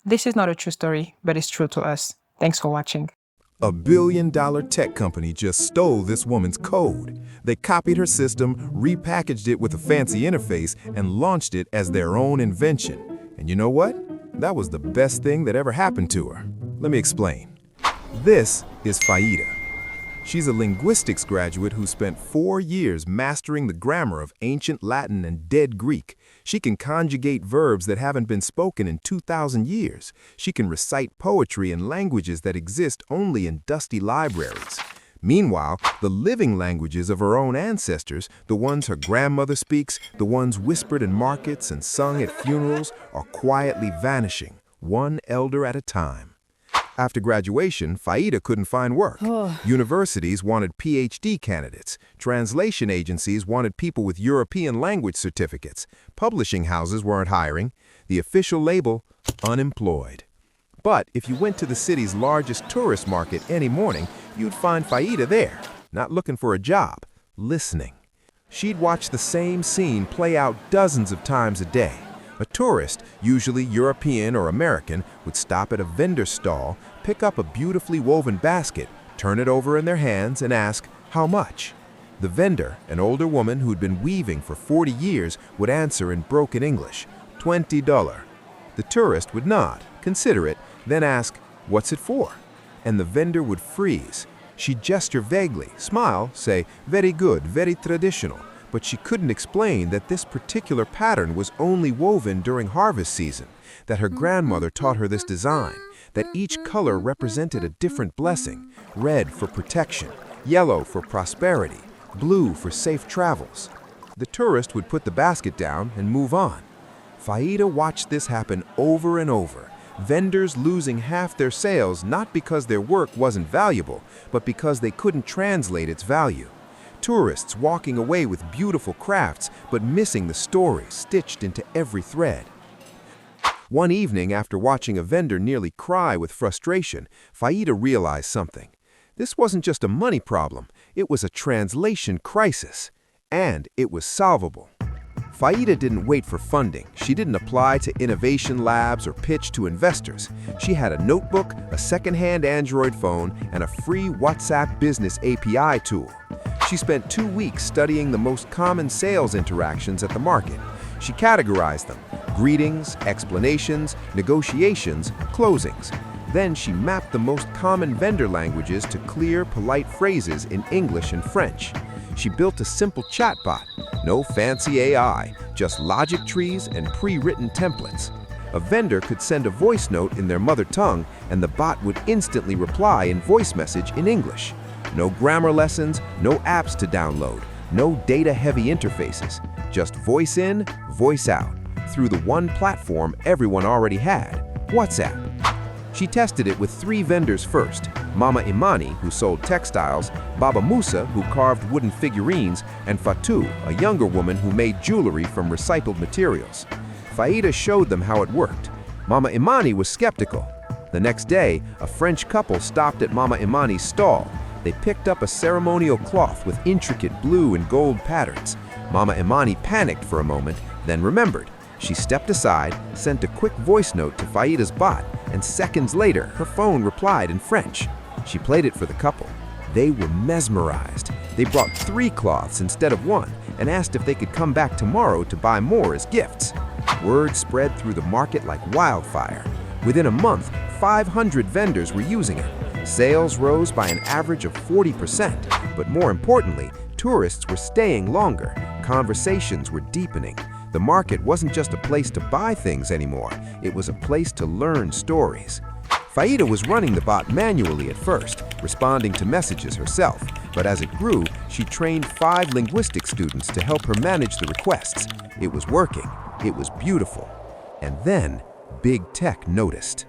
This is not a true story, but it's true to us. Thanks for watching. A billion-dollar tech company just stole this woman's code. They copied her system, repackaged it with a fancy interface, and launched it as their own invention. And you know what? That was the best thing that ever happened to her. Let me explain. This is Faida. She's a linguistics graduate who spent 4 years mastering the grammar of ancient Latin and dead Greek. She can conjugate verbs that haven't been spoken in 2,000 years. She can recite poetry in languages that exist only in dusty libraries. Meanwhile, the living languages of her own ancestors, the ones her grandmother speaks, the ones whispered in markets and sung at funerals, are quietly vanishing, one elder at a time. After graduation, Faida couldn't find work. Universities wanted PhD candidates. Translation agencies wanted people with European language certificates. Publishing houses weren't hiring. The official label, unemployed. But if you went to the city's largest tourist market any morning, you'd find Faida there, not looking for a job, listening. She'd watch the same scene play out dozens of times a day. A tourist, usually European or American, would stop at a vendor stall, pick up a beautifully woven basket, turn it over in their hands, and ask, "How much?" The vendor, an older woman who'd been weaving for 40 years, would answer in broken English, $20. The tourist would nod, consider it, then ask, "What's it for?" And the vendor would freeze. She'd gesture vaguely, smile, say, "Very good, very traditional." But she couldn't explain that this particular pattern was only woven during harvest season, that her grandmother taught her this design, that each color represented a different blessing, red for protection, yellow for prosperity, blue for safe travels. The tourist would put the basket down and move on. Faida watched this happen over and over, vendors losing half their sales not because their work wasn't valuable, but because they couldn't translate its value. Tourists walking away with beautiful crafts, but missing the story stitched into every thread. One evening, after watching a vendor nearly cry with frustration, Faida realized something. This wasn't just a money problem, it was a translation crisis. And it was solvable. Faida didn't wait for funding. She didn't apply to innovation labs or pitch to investors. She had a notebook, a second-hand Android phone, and a free WhatsApp business API tool. She spent 2 weeks studying the most common sales interactions at the market. She categorized them: greetings, explanations, negotiations, closings. Then she mapped the most common vendor languages to clear, polite phrases in English and French. She built a simple chatbot, no fancy AI, just logic trees and pre-written templates. A vendor could send a voice note in their mother tongue, and the bot would instantly reply in voice message in English. No grammar lessons, no apps to download, no data-heavy interfaces, just voice in, voice out, through the one platform everyone already had, WhatsApp. She tested it with 3 vendors first: Mama Imani, who sold textiles, Baba Musa, who carved wooden figurines, and Fatou, a younger woman who made jewelry from recycled materials. Faida showed them how it worked. Mama Imani was skeptical. The next day, a French couple stopped at Mama Imani's stall. They picked up a ceremonial cloth with intricate blue and gold patterns. Mama Imani panicked for a moment, then remembered. She stepped aside, sent a quick voice note to Faida's bot, and seconds later, her phone replied in French. She played it for the couple. They were mesmerized. They brought 3 cloths instead of 1 and asked if they could come back tomorrow to buy more as gifts. Word spread through the market like wildfire. Within a month, 500 vendors were using it. Sales rose by an average of 40%, but more importantly, tourists were staying longer. Conversations were deepening. The market wasn't just a place to buy things anymore, it was a place to learn stories. Faida was running the bot manually at first, responding to messages herself, but as it grew, she trained 5 linguistic students to help her manage the requests. It was working, it was beautiful. And then, big tech noticed.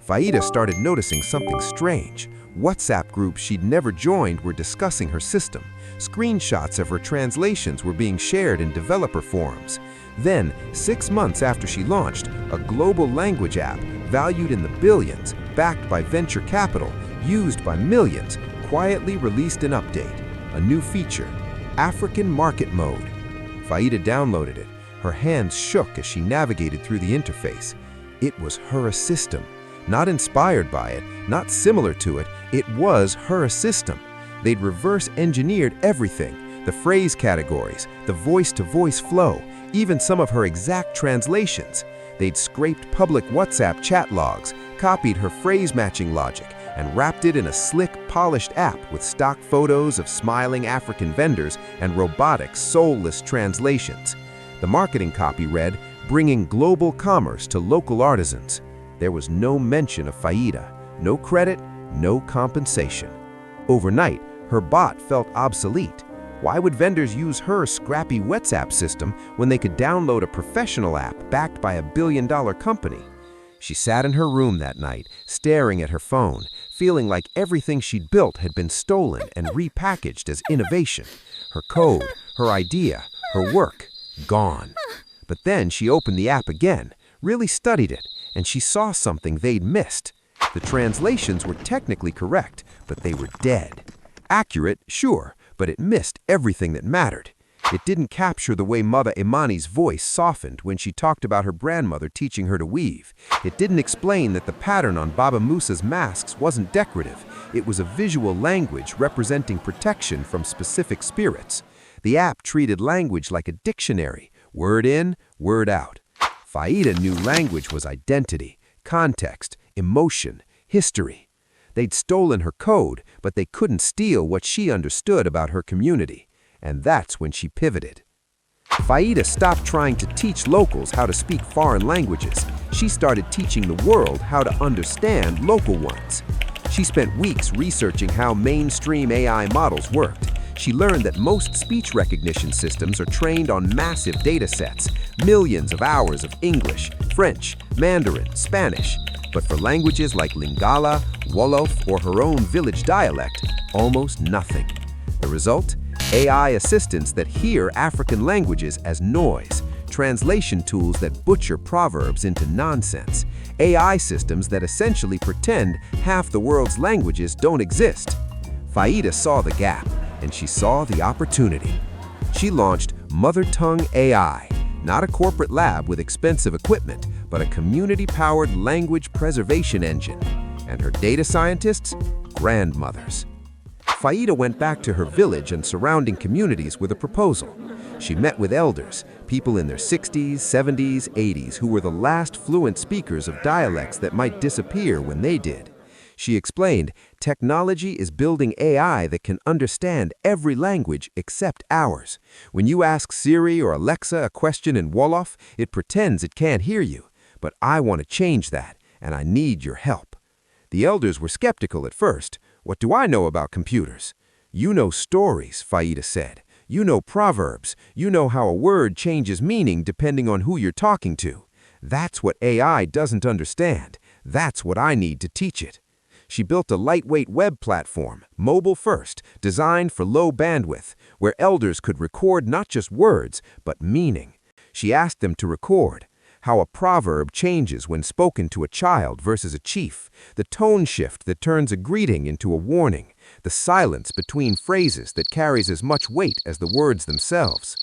Faida started noticing something strange. WhatsApp groups she'd never joined were discussing her system. Screenshots of her translations were being shared in developer forums. Then, 6 months after she launched, a global language app, valued in the billions, backed by venture capital, used by millions, quietly released an update, a new feature, African Market Mode. Faida downloaded it. Her hands shook as she navigated through the interface. It was her system. Not inspired by it, not similar to it, it was her system. They'd reverse engineered everything, the phrase categories, the voice-to-voice flow, even some of her exact translations. They'd scraped public WhatsApp chat logs, copied her phrase-matching logic, and wrapped it in a slick, polished app with stock photos of smiling African vendors and robotic, soulless translations. The marketing copy read, "Bringing global commerce to local artisans." There was no mention of Faida, no credit, no compensation. Overnight, her bot felt obsolete. Why would vendors use her scrappy WhatsApp system when they could download a professional app backed by a billion-dollar company? She sat in her room that night, staring at her phone, feeling like everything she'd built had been stolen and repackaged as innovation. Her code, her idea, her work, gone. But then she opened the app again, really studied it, and she saw something they'd missed. The translations were technically correct, but they were dead. Accurate, sure, but it missed everything that mattered. It didn't capture the way Mother Imani's voice softened when she talked about her grandmother teaching her to weave. It didn't explain that the pattern on Baba Musa's masks wasn't decorative. It was a visual language representing protection from specific spirits. The app treated language like a dictionary, word in, word out. Faida knew language was identity, context, emotion, history. They'd stolen her code, but they couldn't steal what she understood about her community. And that's when she pivoted. Faida stopped trying to teach locals how to speak foreign languages. She started teaching the world how to understand local ones. She spent weeks researching how mainstream AI models worked. She learned that most speech recognition systems are trained on massive data sets, millions of hours of English, French, Mandarin, Spanish. But for languages like Lingala, Wolof, or her own village dialect, almost nothing. The result? AI assistants that hear African languages as noise, translation tools that butcher proverbs into nonsense, AI systems that essentially pretend half the world's languages don't exist. Faida saw the gap, and she saw the opportunity. She launched Mother Tongue AI, not a corporate lab with expensive equipment, but a community-powered language preservation engine. And her data scientists? Grandmothers. Faida went back to her village and surrounding communities with a proposal. She met with elders, people in their 60s, 70s, 80s, who were the last fluent speakers of dialects that might disappear when they did. She explained, technology is building AI that can understand every language except ours. When you ask Siri or Alexa a question in Wolof, it pretends it can't hear you. But I want to change that, and I need your help. The elders were skeptical at first. What do I know about computers? You know stories, Faida said. You know proverbs. You know how a word changes meaning depending on who you're talking to. That's what AI doesn't understand. That's what I need to teach it. She built a lightweight web platform, mobile first, designed for low bandwidth, where elders could record not just words, but meaning. She asked them to record how a proverb changes when spoken to a child versus a chief, the tone shift that turns a greeting into a warning, the silence between phrases that carries as much weight as the words themselves.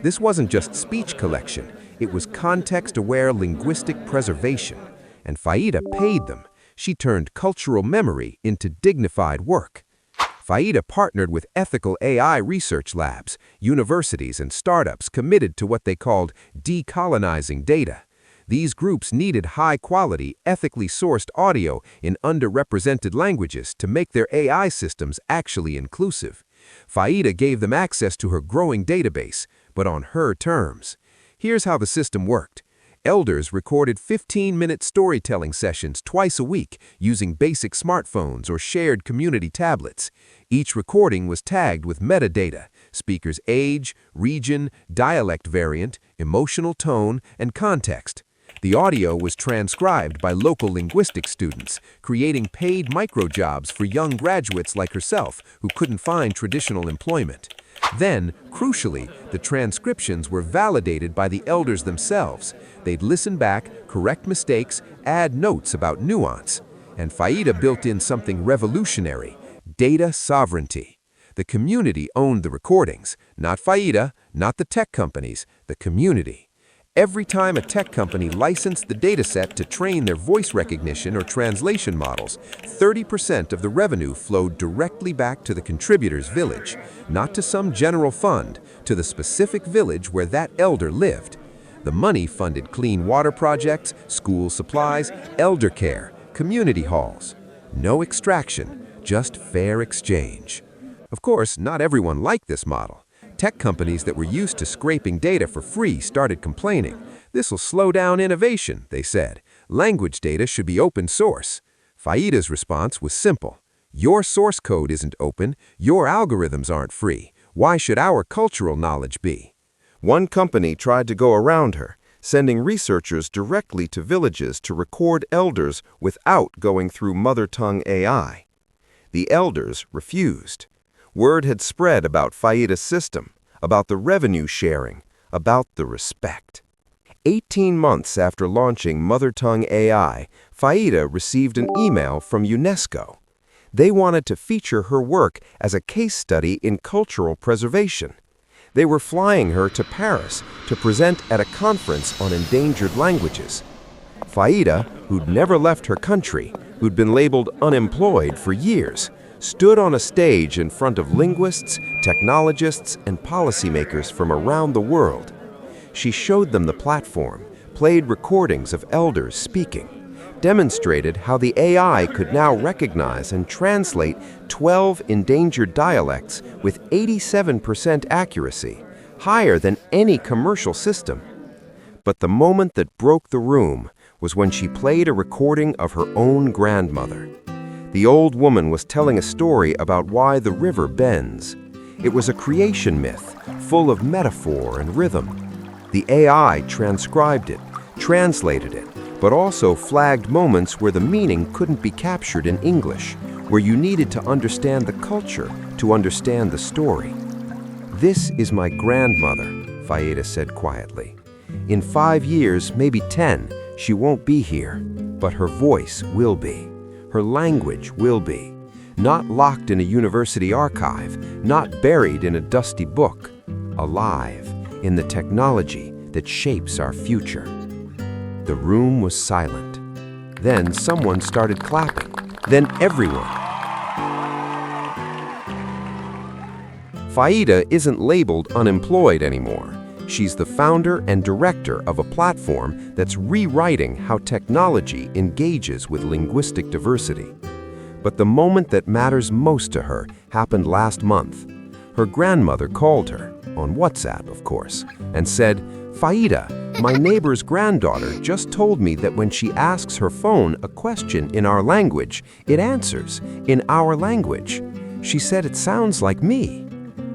This wasn't just speech collection, it was context-aware linguistic preservation. And Faida paid them. She turned cultural memory into dignified work. Faida partnered with ethical AI research labs, universities, and startups committed to what they called decolonizing data. These groups needed high-quality, ethically sourced audio in underrepresented languages to make their AI systems actually inclusive. Faida gave them access to her growing database, but on her terms. Here's how the system worked. Elders recorded 15-minute storytelling sessions twice a week using basic smartphones or shared community tablets. Each recording was tagged with metadata, speaker's age, region, dialect variant, emotional tone, and context. The audio was transcribed by local linguistics students, creating paid microjobs for young graduates like herself who couldn't find traditional employment. Then, crucially, the transcriptions were validated by the elders themselves. They'd listen back, correct mistakes, add notes about nuance. And Faida built in something revolutionary: data sovereignty. The community owned the recordings, not Faida, not the tech companies, the community. Every time a tech company licensed the dataset to train their voice recognition or translation models, 30% of the revenue flowed directly back to the contributor's village, not to some general fund, to the specific village where that elder lived. The money funded clean water projects, school supplies, elder care, community halls. No extraction, just fair exchange. Of course, not everyone liked this model. Tech companies that were used to scraping data for free started complaining. This will slow down innovation, they said. Language data should be open source. Faida's response was simple. Your source code isn't open, your algorithms aren't free. Why should our cultural knowledge be? One company tried to go around her, sending researchers directly to villages to record elders without going through mother tongue AI. The elders refused. Word had spread about Faida's system, about the revenue sharing, about the respect. 18 months after launching Mother Tongue AI, Faida received an email from UNESCO. They wanted to feature her work as a case study in cultural preservation. They were flying her to Paris to present at a conference on endangered languages. Faida, who'd never left her country, who'd been labeled unemployed for years, stood on a stage in front of linguists, technologists, and policymakers from around the world. She showed them the platform, played recordings of elders speaking, demonstrated how the AI could now recognize and translate 12 endangered dialects with 87% accuracy, higher than any commercial system. But the moment that broke the room was when she played a recording of her own grandmother. The old woman was telling a story about why the river bends. It was a creation myth, full of metaphor and rhythm. The AI transcribed it, translated it, but also flagged moments where the meaning couldn't be captured in English, where you needed to understand the culture to understand the story. "This is my grandmother," Faida said quietly. "In 5 years, maybe 10, she won't be here, but her voice will be. Her language will be. Not locked in a university archive, not buried in a dusty book. Alive in the technology that shapes our future." The room was silent. Then someone started clapping. Then everyone. Faida isn't labeled unemployed anymore. She's the founder and director of a platform that's rewriting how technology engages with linguistic diversity. But the moment that matters most to her happened last month. Her grandmother called her, on WhatsApp of course, and said, "Faida, my neighbor's granddaughter just told me that when she asks her phone a question in our language, it answers in our language. She said it sounds like me."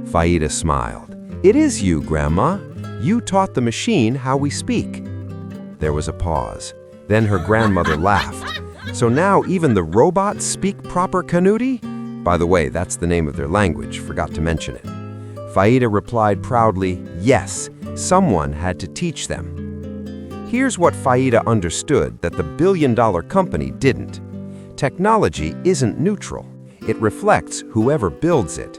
Faida smiled. "It is you, Grandma. You taught the machine how we speak." There was a pause. Then her grandmother laughed. "So now even the robots speak proper Kanuri?" By the way, that's the name of their language, forgot to mention it. Faida replied proudly, "Yes, someone had to teach them." Here's what Faida understood that the billion-dollar company didn't. Technology isn't neutral. It reflects whoever builds it.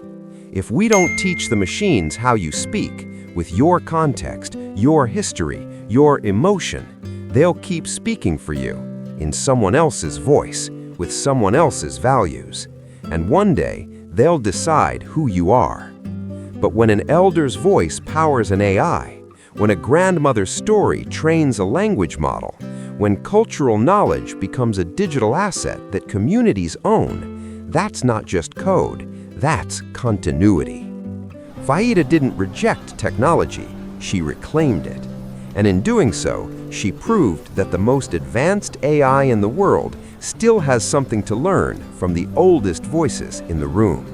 If we don't teach the machines how you speak, with your context, your history, your emotion, they'll keep speaking for you, in someone else's voice, with someone else's values. And one day, they'll decide who you are. But when an elder's voice powers an AI, when a grandmother's story trains a language model, when cultural knowledge becomes a digital asset that communities own, that's not just code, that's continuity. Faida didn't reject technology, she reclaimed it. And in doing so, she proved that the most advanced AI in the world still has something to learn from the oldest voices in the room.